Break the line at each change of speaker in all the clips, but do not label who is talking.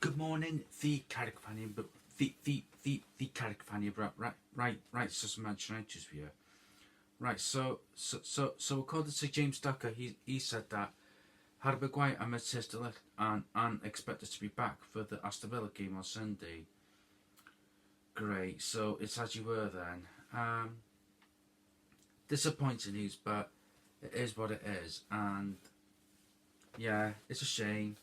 Good morning, the Carrick-Fanny, but the Carrick-Fanny, right, so some Manchester United's view. Right, so according to James Ducker, he said that Harry Maguire and Matthijs De Ligt aren't expected to be back for the Aston Villa game on Sunday. Great, so it's as you were then. Disappointing news, but it is what it is, and yeah, it's a shame.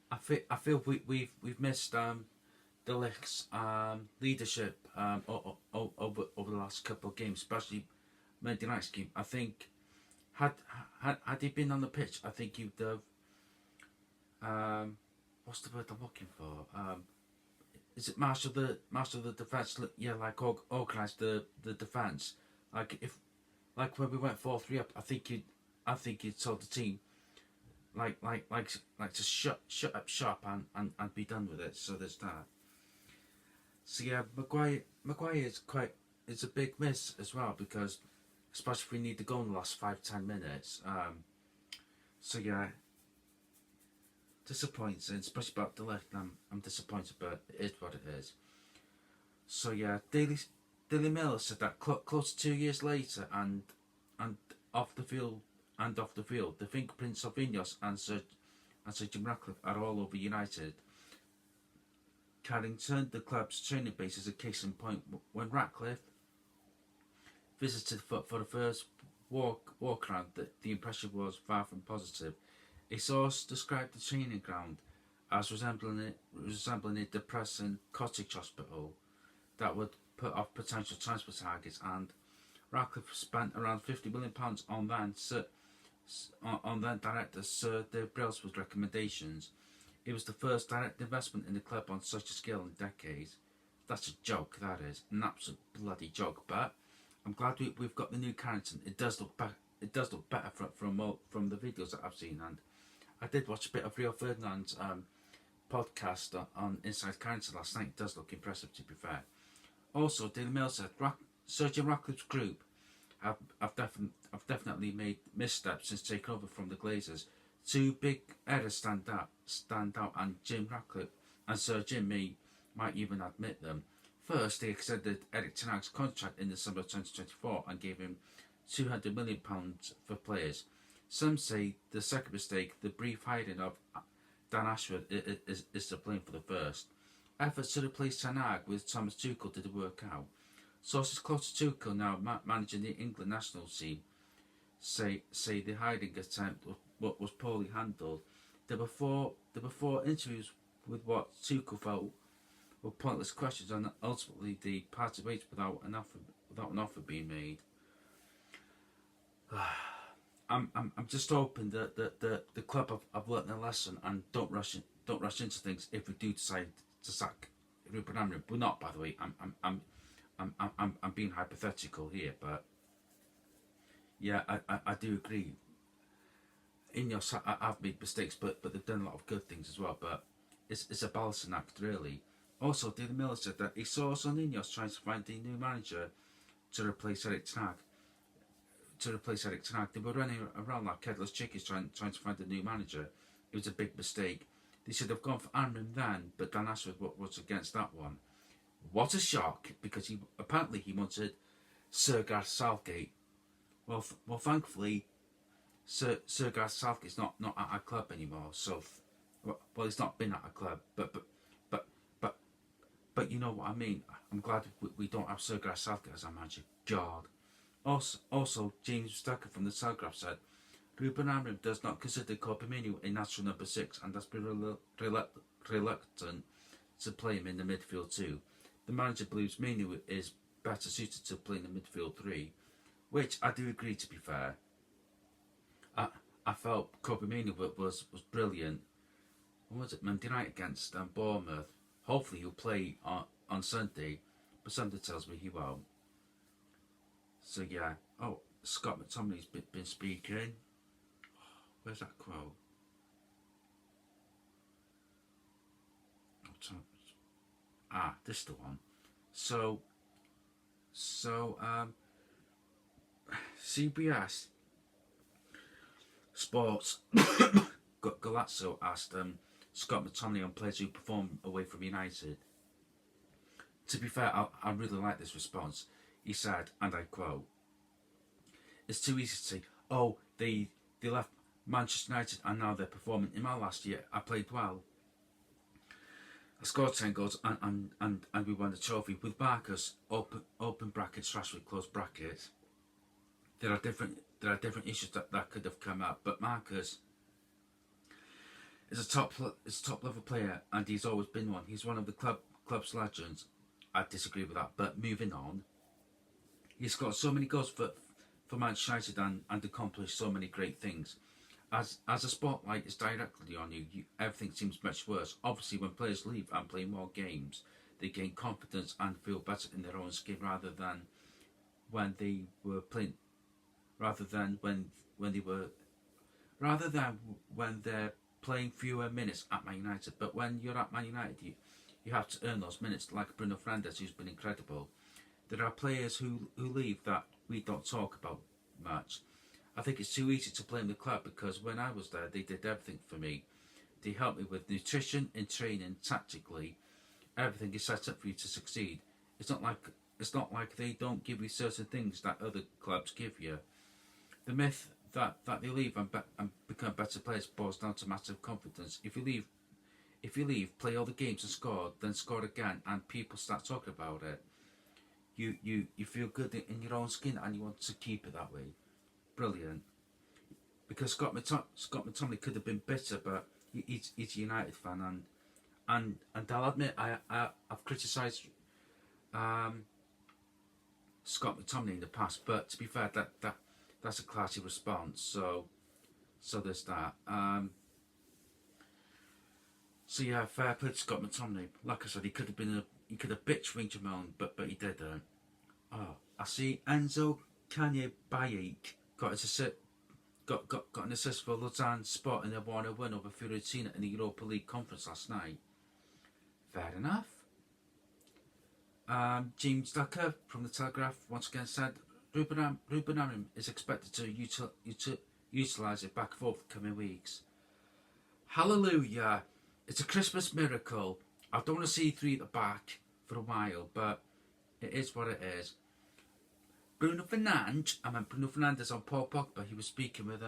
I feel we've missed De Ligt's leadership over the last couple of games, especially Monday night's game. I think had he been on the pitch, I think he'd have what's the word I'm looking for? Is it marshal the defence? Yeah, like organise the defence. Like if when we went 4-3 up, I think he'd told the team like to shut up shop and be done with it. So there's that. So yeah, Maguire is a big miss as well, because especially if we need to go in the last 5-10 minutes. So yeah, disappointing, especially about the left. I'm disappointed, but it is what it is. So yeah, Daily Mail said that close to 2 years later, and off the field, the fingerprints of Ineos and Sir Jim Ratcliffe are all over United. Carrington, the club's training base, is a case in point. When Ratcliffe visited for the first walk around, the impression was far from positive. A source described the training ground as resembling a depressing cottage hospital that would put off potential transfer targets, and Ratcliffe spent around £50 million on then director Sir Dave Brailsford's recommendations. It was the first direct investment in the club on such a scale in decades. That's a joke, that is. An absolute bloody joke. But I'm glad we've got the new Carrington. It does look better from the videos that I've seen. And I did watch a bit of Rio Ferdinand's podcast on Inside Carrington last night. It does look impressive, to be fair. Also, Daily Mail said Sir Jim Ratcliffe's group have definitely made missteps since taking over from the Glazers. Two big errors stand out, and Jim Ratcliffe and Sir Jim might even admit them. First, they extended Erik ten Hag's contract in the summer of 2024 and gave him £200 million for players. Some say the second mistake, the brief hiring of Dan Ashworth, is to blame for the first. Efforts to replace Ten Hag with Thomas Tuchel didn't work out. Sources close to Tuchel, now managing the England national team, say the hiring attempt was poorly handled. There were four interviews with what Tuchel felt were pointless questions, and ultimately the party waits without an offer being made. I'm just hoping that the club have learnt their lesson and don't rush into things if we do decide to sack Ruben Amorim. We're not, by the way. I'm being hypothetical here, but yeah, I do agree. Ineos have made mistakes, but they've done a lot of good things as well. But it's a balancing act, really. Also, Daily Miller said that a source on Ineos trying to find a new manager to replace Erik ten Hag. They were running around like headless chickens trying to find a new manager. It was a big mistake. They should have gone for Amorim then, but Dan Ashworth was against that one. What a shock, because he wanted Sir Gareth Southgate. Well, thankfully, Sir Gareth Southgate's not at our club anymore. So, well, he's not been at our club, but you know what I mean. I'm glad we don't have Sir Gareth Southgate as our manager. God. Also, James Ducker from the Telegraph said Ruben Amorim does not consider Kobbie Mainoo a natural number 6 and has been reluctant to play him in the midfield too. The manager believes Mainoo is better suited to play in the midfield 3, which I do agree, to be fair. I felt Kobbie Mainoo was brilliant. What was it, Monday night against Bournemouth? Hopefully he'll play on Sunday, but something tells me he won't. So yeah. Oh, Scott McTominay's been speaking. Where's that quote? This is the one. So CBS Sports Galazzo asked Scott McTominay on players who perform away from United. To be fair, I really like this response. He said, and I quote, "It's too easy to say, oh, they left Manchester United and now they're performing. In my last year, I played well. I scored 10 goals and we won the trophy." With Marcus, open brackets, Rashford, close brackets, there are different issues that could have come up, but Marcus is a top level player and he's always been one. He's one of the club's legends. I disagree with that, but moving on. He's got so many goals for Manchester United and accomplished so many great things. As a spotlight is directly on you, everything seems much worse. Obviously, when players leave and play more games, they gain confidence and feel better in their own skin rather than when they're playing fewer minutes at Man United. But when you're at Man United, you have to earn those minutes, like Bruno Fernandes, who's been incredible. There are players who leave that we don't talk about much. I think it's too easy to blame the club because when I was there, they did everything for me. They helped me with nutrition, in training, tactically. Everything is set up for you to succeed. It's not like they don't give you certain things that other clubs give you. The myth that they leave and become better players boils down to massive confidence. If you leave, play all the games and score, then score again, and people start talking about it. You feel good in your own skin and you want to keep it that way. Brilliant. Because Scott McTominay could have been bitter, but he's a United fan, and I'll admit I've criticised Scott McTominay in the past, but to be fair, that's a classy response. So there's that. So yeah, fair play to Scott McTominay. Like I said, he could have bitched Wing moan, but he didn't. Oh, I see Enzo Bayek got an assist for Lausanne's spot in the 1-0 win over Fiorentina in the Europa League conference last night. Fair enough. James Ducker from the Telegraph once again said Ruben Amorim is expected to utilise it back and forth the coming weeks. Hallelujah! It's a Christmas miracle. I don't want to see 3 at the back for a while, but it is what it is. Bruno Fernandes on Paul Pogba. He was speaking with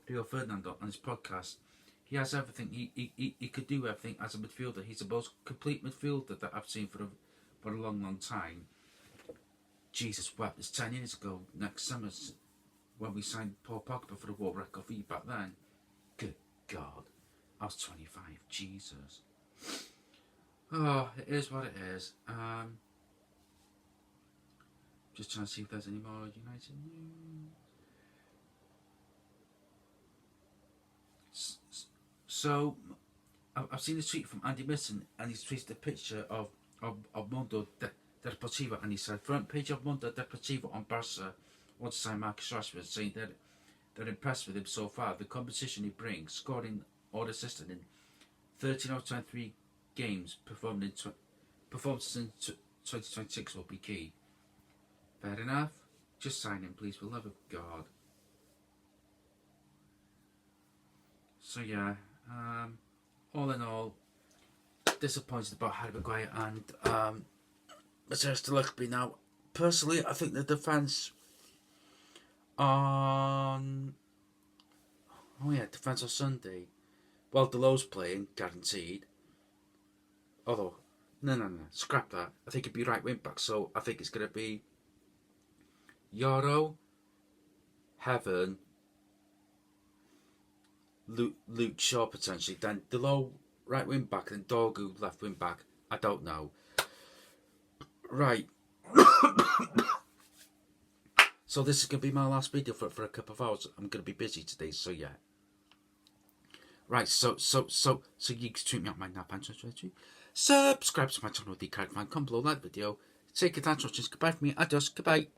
Rio Ferdinand on his podcast. He has everything. He could do everything as a midfielder. He's the most complete midfielder that I've seen for a long time. Jesus wept. It's 10 years ago next summer when we signed Paul Pogba for the World Record fee back then. Good God. I was 25. Jesus. Oh, it is what it is. Just trying to see if there's any more United news. So, I've seen a tweet from Andy Mitten, and he's tweeted a picture of Mundo Deportivo, and he said, front page of Mundo Deportivo on Barca wants to sign Marcus Rashford, saying that they're impressed with him so far. The competition he brings, scoring or assisting in 13 out of 23 games, performances in 2026 will be key. Fair enough. Just sign him, please, for the love of God. So yeah, all in all, disappointed about Harry Maguire and Matthijs De Ligt now. Personally, I think the defence on Sunday. Well, Delow's playing, guaranteed. Although, no, scrap that. I think it'd be right wing back, so I think it's going to be Yoro, Heaven, Luke Shaw potentially, then Delow right wing back, then Dorgu left wing back. I don't know. Right. So this is going to be my last video for a couple of hours. I'm going to be busy today, so yeah. Right, so you can tweet me out my nap and subscribe to my channel with the character fan. Comment below, like the video. Take your time, watching. Goodbye from me. Adios. Goodbye.